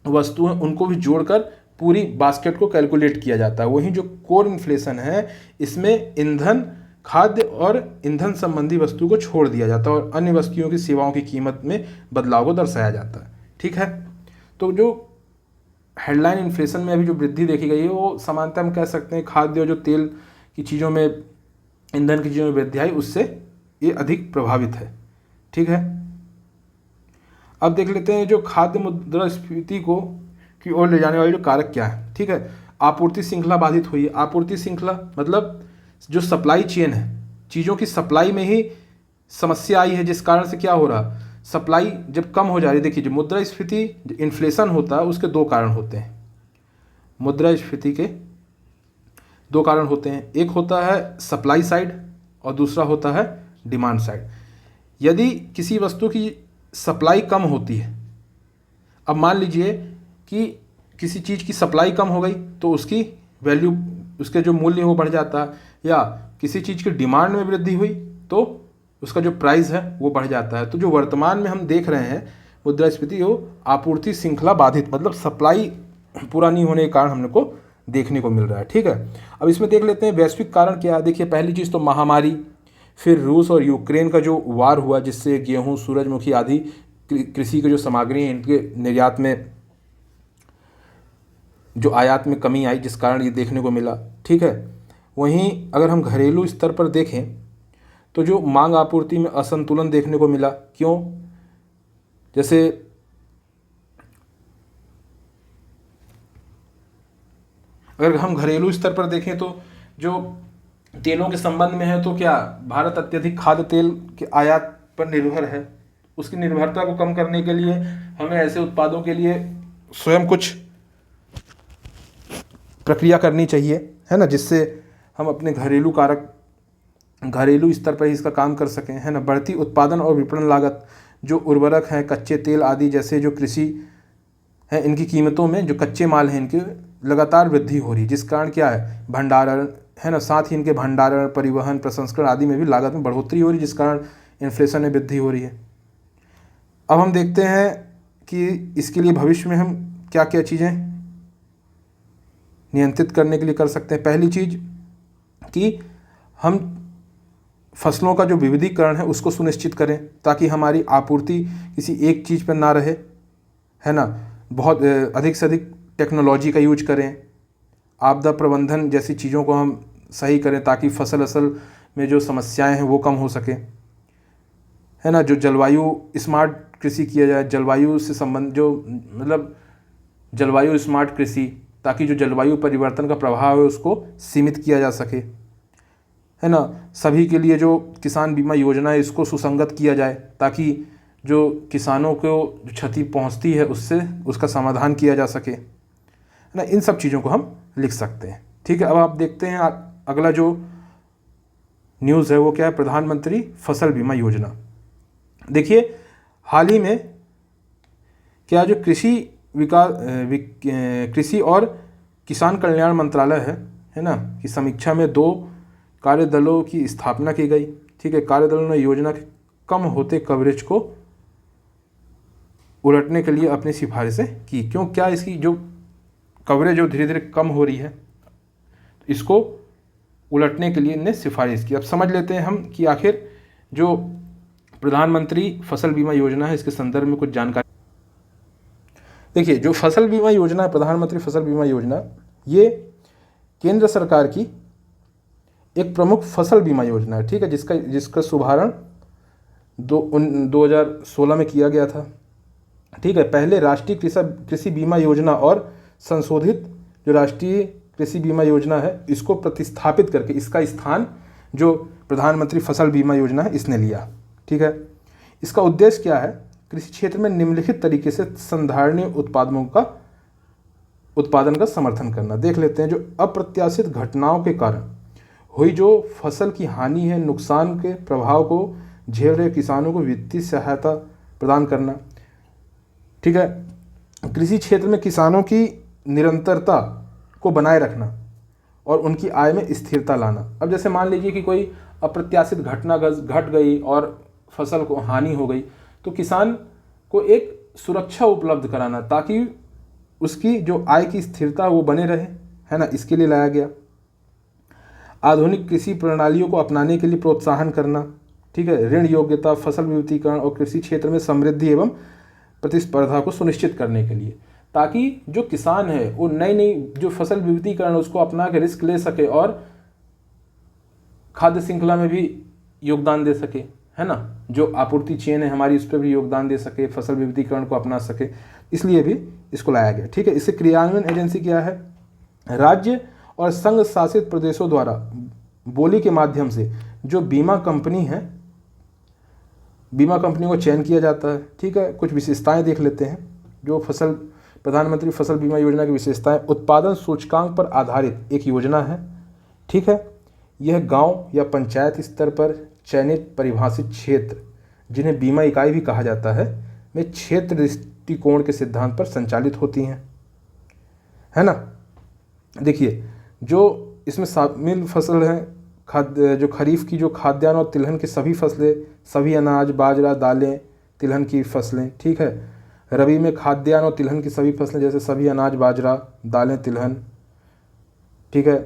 वस्तु हैं उनको भी जोड़कर पूरी बास्केट को कैलकुलेट किया जाता है। वहीं जो कोर इन्फ्लेशन है इसमें ईंधन, खाद्य और ईंधन संबंधी वस्तु को छोड़ दिया जाता है और अन्य वस्तुओं की सेवाओं की कीमत में बदलाव को दर्शाया जाता है। ठीक है, तो जो हेडलाइन इन्फ्लेशन में अभी जो वृद्धि देखी गई है वो सामान्यतः हम कह सकते हैं खाद्य और जो तेल की चीज़ों में, ईंधन की चीज़ों में वृद्धि आई उससे ये अधिक प्रभावित है। ठीक है, अब देख लेते हैं जो खाद्य मुद्रास्फीति को की ओर ले जाने वाले जो कारक क्या है। ठीक है, आपूर्ति श्रृंखला बाधित हुई है। आपूर्ति श्रृंखला मतलब जो सप्लाई चेन है, चीज़ों की सप्लाई में ही समस्या आई है, जिस कारण से क्या हो रहा, सप्लाई जब कम हो जा रही। देखिए जो मुद्रास्फीति जो इन्फ्लेशन होता है उसके दो कारण होते हैं। मुद्रास्फीति के दो कारण होते हैं, एक होता है सप्लाई साइड और दूसरा होता है डिमांड साइड। यदि किसी वस्तु की सप्लाई कम होती है, अब मान लीजिए कि किसी चीज़ की सप्लाई कम हो गई तो उसकी वैल्यू, उसके जो मूल्य वो बढ़ जाता है, या किसी चीज़ की डिमांड में वृद्धि हुई तो उसका जो प्राइस है वो बढ़ जाता है। तो जो वर्तमान में हम देख रहे हैं मुद्रास्फीति वो आपूर्ति श्रृंखला बाधित मतलब सप्लाई पूरा नहीं होने के कारण हमने को देखने को मिल रहा है। ठीक है, अब इसमें देख लेते हैं वैश्विक कारण क्या है। देखिए पहली चीज़ तो महामारी, फिर रूस और यूक्रेन का जो वार हुआ जिससे गेहूं, सूरजमुखी आदि कृषि की जो सामग्री है इनके निर्यात में, जो आयात में कमी आई जिस कारण ये देखने को मिला। ठीक है, वहीं अगर हम घरेलू स्तर पर देखें तो जो मांग आपूर्ति में असंतुलन देखने को मिला। क्यों? जैसे अगर हम घरेलू स्तर पर देखें तो जो तेलों के संबंध में है तो क्या भारत अत्यधिक खाद्य तेल के आयात पर निर्भर है। उसकी निर्भरता को कम करने के लिए हमें ऐसे उत्पादों के लिए स्वयं कुछ प्रक्रिया करनी चाहिए, है ना, जिससे हम अपने घरेलू स्तर पर ही इसका काम कर सकें, है ना। बढ़ती उत्पादन और विपणन लागत, जो उर्वरक हैं, कच्चे तेल आदि जैसे जो कृषि है इनकी कीमतों में जो कच्चे माल हैं इनकी लगातार वृद्धि हो रही है, जिस कारण क्या है भंडारण, है ना, साथ ही इनके भंडारण, परिवहन, प्रसंस्करण आदि में भी लागत में बढ़ोतरी हो रही है, जिस कारण इन्फ्लेशन में वृद्धि हो रही है। अब हम देखते हैं कि इसके लिए भविष्य में हम क्या क्या चीज़ें नियंत्रित करने के लिए कर सकते हैं। पहली चीज़ कि हम फसलों का जो विविधीकरण है उसको सुनिश्चित करें ताकि हमारी आपूर्ति किसी एक चीज़ पर ना रहे, है ना। बहुत अधिक से अधिक टेक्नोलॉजी का यूज करें, आपदा प्रबंधन जैसी चीज़ों को हम सही करें ताकि फसल असल में जो समस्याएं हैं वो कम हो सके, है ना। जो जलवायु स्मार्ट कृषि किया जाए, जलवायु से संबंध जो मतलब जलवायु स्मार्ट कृषि, ताकि जो जलवायु परिवर्तन का प्रभाव है उसको सीमित किया जा सके, है ना। सभी के लिए जो किसान बीमा योजना है इसको सुसंगत किया जाए ताकि जो किसानों को जो क्षति पहुंचती है उससे उसका समाधान किया जा सके, है ना। इन सब चीज़ों को हम लिख सकते हैं। ठीक है, अब आप देखते हैं अगला जो न्यूज़ है वो क्या है, प्रधानमंत्री फसल बीमा योजना। देखिए हाल ही में क्या जो कृषि और किसान कल्याण मंत्रालय है ना, की समीक्षा में 2 कार्यदलों की स्थापना की गई। ठीक है, कार्यदलों ने योजना के कम होते कवरेज को उलटने के लिए अपनी सिफारिशें की। क्यों? क्या इसकी जो कवरेज जो धीरे धीरे कम हो रही है तो इसको उलटने के लिए इनने सिफारिश की। अब समझ लेते हैं हम कि आखिर जो प्रधानमंत्री फसल बीमा योजना है इसके संदर्भ में कुछ जानकारी। देखिए जो फसल बीमा योजना है, प्रधानमंत्री फसल बीमा योजना, ये केंद्र सरकार की एक प्रमुख फसल बीमा योजना है। ठीक है, जिसका शुभारंभ 2016 में किया गया था। ठीक है, पहले राष्ट्रीय कृषि बीमा योजना और संशोधित जो राष्ट्रीय कृषि बीमा योजना है इसको प्रतिस्थापित करके इसका स्थान जो प्रधानमंत्री फसल बीमा योजना है इसने लिया। ठीक है, इसका उद्देश्य क्या है कृषि क्षेत्र में निम्नलिखित तरीके से संधारणीय उत्पादन का समर्थन करना। देख लेते हैं, जो अप्रत्याशित घटनाओं के कारण हुई जो फसल की हानि है, नुकसान के प्रभाव को झेल रहे किसानों को वित्तीय सहायता प्रदान करना। ठीक है, कृषि क्षेत्र में किसानों की निरंतरता को बनाए रखना और उनकी आय में स्थिरता लाना। अब जैसे मान लीजिए कि कोई अप्रत्याशित घटना घट गई और फसल को हानि हो गई, तो किसान को एक सुरक्षा उपलब्ध कराना ताकि उसकी जो आय की स्थिरता वो बने रहे, है ना, इसके लिए लाया गया। आधुनिक कृषि प्रणालियों को अपनाने के लिए प्रोत्साहन करना। ठीक है, ऋण योग्यता, फसल विविधीकरण और कृषि क्षेत्र में समृद्धि एवं प्रतिस्पर्धा को सुनिश्चित करने के लिए, ताकि जो किसान है वो नई नई जो फसल विविधीकरण उसको अपना के रिस्क ले सके और खाद्य श्रृंखला में भी योगदान दे सके, है ना, जो आपूर्ति चेन है हमारी उस पर भी योगदान दे सके, फसल विविधीकरण को अपना सके, इसलिए भी इसको लाया गया। ठीक है, इसे क्रियान्वयन एजेंसी क्या है? राज्य और संघ शासित प्रदेशों द्वारा बोली के माध्यम से जो बीमा कंपनी है, बीमा कंपनी को चयन किया जाता है। ठीक है, कुछ विशेषताएं देख लेते हैं। जो प्रधानमंत्री फसल बीमा योजना की विशेषताएं, उत्पादन सूचकांक पर आधारित एक योजना है। ठीक है, यह गांव या पंचायत स्तर पर चयनित परिभाषित क्षेत्र, जिन्हें बीमा इकाई भी कहा जाता है, में क्षेत्र दृष्टिकोण के सिद्धांत पर संचालित होती हैं, है ना। देखिए, जो इसमें शामिल फसल हैं जो खरीफ की जो खाद्यान्न और तिलहन की सभी फसलें, सभी अनाज, बाजरा, दालें, तिलहन की फसलें। ठीक है, रबी में खाद्यान्न और तिलहन की सभी फसलें, जैसे सभी अनाज, बाजरा, दालें, तिलहन। ठीक है,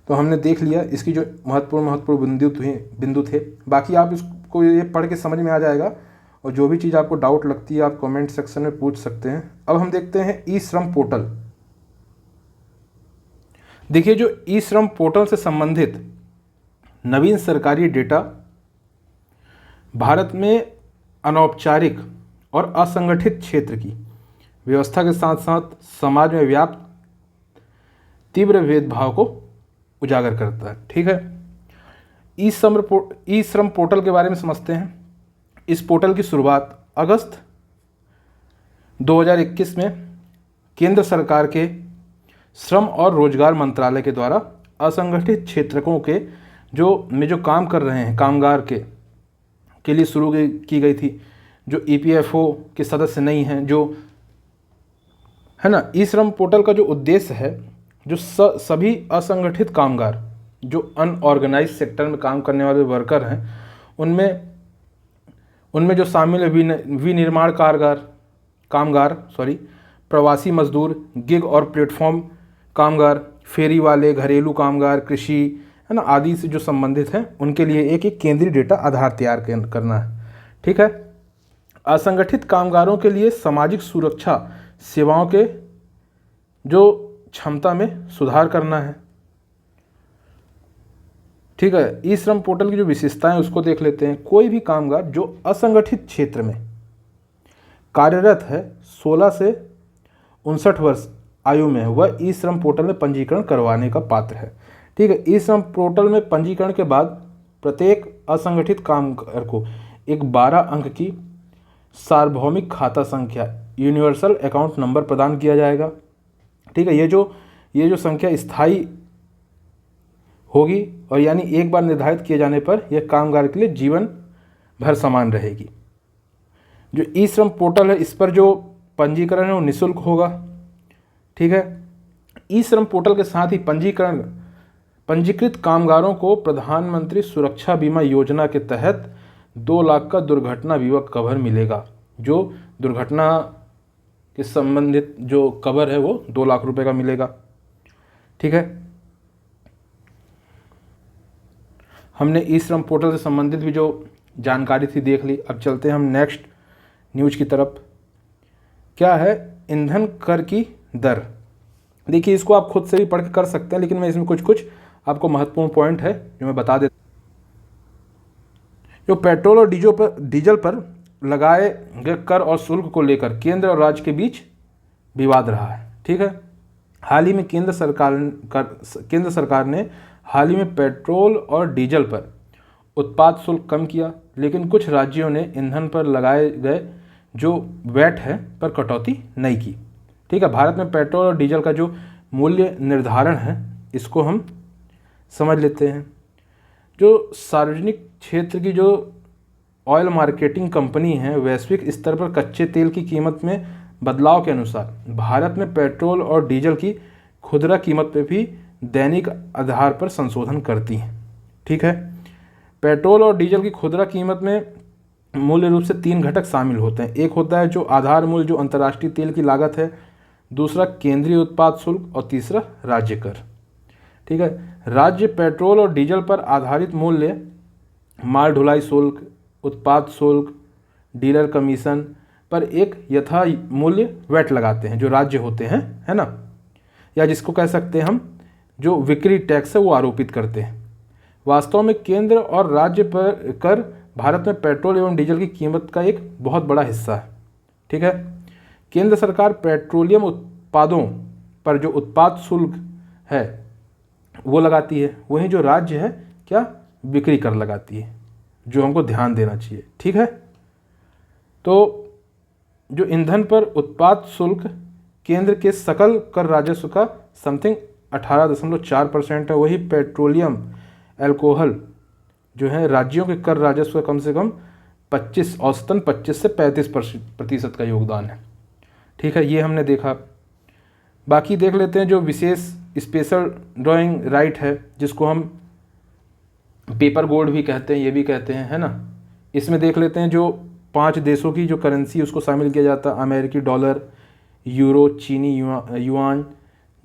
तो हमने देख लिया इसकी जो महत्वपूर्ण बिंदु थे। बाकी आप इसको ये पढ़ के समझ में आ जाएगा, और जो भी चीज़ आपको डाउट लगती है आप कमेंट सेक्शन में पूछ सकते हैं। अब हम देखते हैं ई श्रम पोर्टल। देखिए, जो ई श्रम पोर्टल से संबंधित नवीन सरकारी डेटा भारत में अनौपचारिक और असंगठित क्षेत्र की व्यवस्था के साथ साथ समाज में व्याप्त तीव्र भेदभाव को उजागर करता है। ठीक है, ई श्रम पोर्टल के बारे में समझते हैं। इस पोर्टल की शुरुआत अगस्त 2021 में केंद्र सरकार के श्रम और रोजगार मंत्रालय के द्वारा असंगठित क्षेत्रकों के जो काम कर रहे हैं कामगार के लिए शुरू की गई थी, जो EPFO के सदस्य नहीं हैं, जो है ना। ई श्रम पोर्टल का जो उद्देश्य है, जो सभी असंगठित कामगार, जो अनऑर्गेनाइज सेक्टर में काम करने वाले वर्कर हैं, उनमें जो शामिल है विनिर्माण कामगार, प्रवासी मजदूर, गिग और प्लेटफॉर्म कामगार, फेरी वाले, घरेलू कामगार, कृषि, है ना, आदि से जो संबंधित हैं, उनके लिए एक केंद्रीय डेटा आधार तैयार करना है। ठीक है, असंगठित कामगारों के लिए सामाजिक सुरक्षा सेवाओं के जो क्षमता में सुधार करना है। ठीक है, ई श्रम पोर्टल की जो विशेषताएं उसको देख लेते हैं। कोई भी कामगार जो असंगठित क्षेत्र में कार्यरत है, 16 से 59 वर्ष आयु में है, वह ई श्रम पोर्टल में पंजीकरण करवाने का पात्र है। ठीक है, ई श्रम पोर्टल में पंजीकरण के बाद प्रत्येक असंगठित कामगार को एक 12 अंक की सार्वभौमिक खाता संख्या, यूनिवर्सल अकाउंट नंबर प्रदान किया जाएगा। ठीक है, ये जो संख्या स्थायी होगी, और यानी एक बार निर्धारित किए जाने पर यह कामगार के लिए जीवन भर समान रहेगी। जो ई श्रम पोर्टल है, इस पर जो पंजीकरण है वो निःशुल्क होगा। ठीक है, ई श्रम पोर्टल के साथ ही पंजीकृत कामगारों को प्रधानमंत्री सुरक्षा बीमा योजना के तहत 2 लाख का दुर्घटना बीमा कवर मिलेगा। जो दुर्घटना के संबंधित जो कवर है वो 2 लाख रुपए का मिलेगा। ठीक है, हमने ई श्रम पोर्टल से संबंधित भी जो जानकारी थी देख ली। अब चलते हैं हम नेक्स्ट न्यूज की तरफ। क्या है? ईंधन कर की दर। देखिए, इसको आप खुद से भी पढ़ के कर सकते हैं, लेकिन मैं इसमें कुछ आपको महत्वपूर्ण पॉइंट है जो मैं बता देता हूँ। जो पेट्रोल और डीजल पर लगाए गए कर और शुल्क को लेकर केंद्र और राज्य के बीच विवाद रहा है। ठीक है, हाल ही में केंद्र सरकार ने हाल ही में पेट्रोल और डीजल पर उत्पाद शुल्क कम किया, लेकिन कुछ राज्यों ने ईंधन पर लगाए गए जो वैट है पर कटौती नहीं की। ठीक है, भारत में पेट्रोल और डीजल का जो मूल्य निर्धारण है इसको हम समझ लेते हैं। जो सार्वजनिक क्षेत्र की जो ऑयल मार्केटिंग कंपनी है, वैश्विक स्तर पर कच्चे तेल की कीमत में बदलाव के अनुसार भारत में पेट्रोल और डीजल की खुदरा कीमत पे भी दैनिक आधार पर संशोधन करती हैं। ठीक है, पेट्रोल और डीजल की खुदरा कीमत में मूल्य रूप से 3 घटक शामिल होते हैं। एक होता है जो आधार मूल्य, जो अंतर्राष्ट्रीय तेल की लागत है, दूसरा केंद्रीय उत्पाद शुल्क और तीसरा राज्य कर। ठीक है, राज्य पेट्रोल और डीजल पर आधारित मूल्य माल ढुलाई शुल्क, उत्पाद शुल्क, डीलर कमीशन पर एक यथा मूल्य वैट लगाते हैं जो राज्य होते हैं, है ना, या जिसको कह सकते हैं हम जो विक्री टैक्स है वो आरोपित करते हैं। वास्तव में केंद्र और राज्य पर कर भारत में पेट्रोल एवं डीजल की कीमत का एक बहुत बड़ा हिस्सा है। ठीक है, केंद्र सरकार पेट्रोलियम उत्पादों पर जो उत्पाद शुल्क है वो लगाती है, वहीं जो राज्य है क्या बिक्री कर लगाती है, जो हमको ध्यान देना चाहिए। ठीक है, तो जो ईंधन पर उत्पाद शुल्क केंद्र के सकल कर राजस्व का समथिंग 18.4% है, वही पेट्रोलियम अल्कोहल जो है राज्यों के कर राजस्व का कम से कम 25 औसतन 25 से 35% का योगदान है। ठीक है, ये हमने देखा। बाकी देख लेते हैं जो विशेष स्पेशल ड्राइंग राइट है, जिसको हम पेपर गोल्ड भी कहते हैं, ये भी कहते हैं, है ना। इसमें देख लेते हैं जो 5 देशों की जो करेंसी उसको शामिल किया जाता है, अमेरिकी डॉलर, यूरो, चीनी युआन,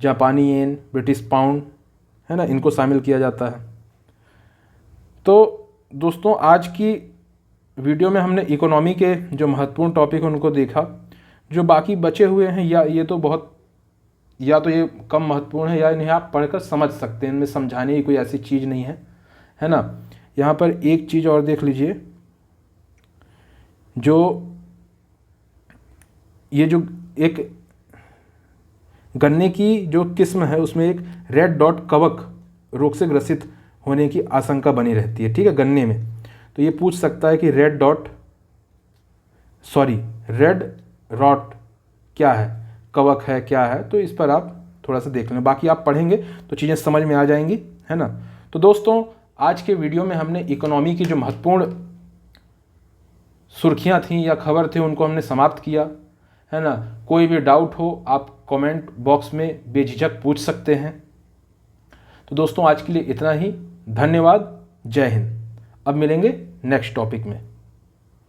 जापानी येन, ब्रिटिश पाउंड, है ना, इनको शामिल किया जाता है। तो दोस्तों आज की वीडियो में हमने इकोनॉमी के जो महत्वपूर्ण टॉपिक हैं उनको देखा। जो बाकी बचे हुए हैं या तो ये कम महत्वपूर्ण है या इन्हें आप पढ़कर समझ सकते हैं, इनमें समझाने की कोई ऐसी चीज़ नहीं है ना। यहाँ पर एक चीज़ और देख लीजिए, ये जो एक गन्ने की जो किस्म है उसमें एक रेड डॉट कवक रोग से ग्रसित होने की आशंका बनी रहती है। ठीक है, गन्ने में तो ये पूछ सकता है कि रेड रॉट क्या है, कवक है क्या है, तो इस पर आप थोड़ा सा देख लें। बाकी आप पढ़ेंगे तो चीज़ें समझ में आ जाएंगी, है ना। तो दोस्तों आज के वीडियो में हमने इकोनॉमी की जो महत्वपूर्ण सुर्खियां थीं या खबर थे उनको हमने समाप्त किया, है ना। कोई भी डाउट हो आप कमेंट बॉक्स में बेझिझक पूछ सकते हैं। तो दोस्तों आज के लिए इतना ही, धन्यवाद, जय हिंद। अब मिलेंगे नेक्स्ट टॉपिक में।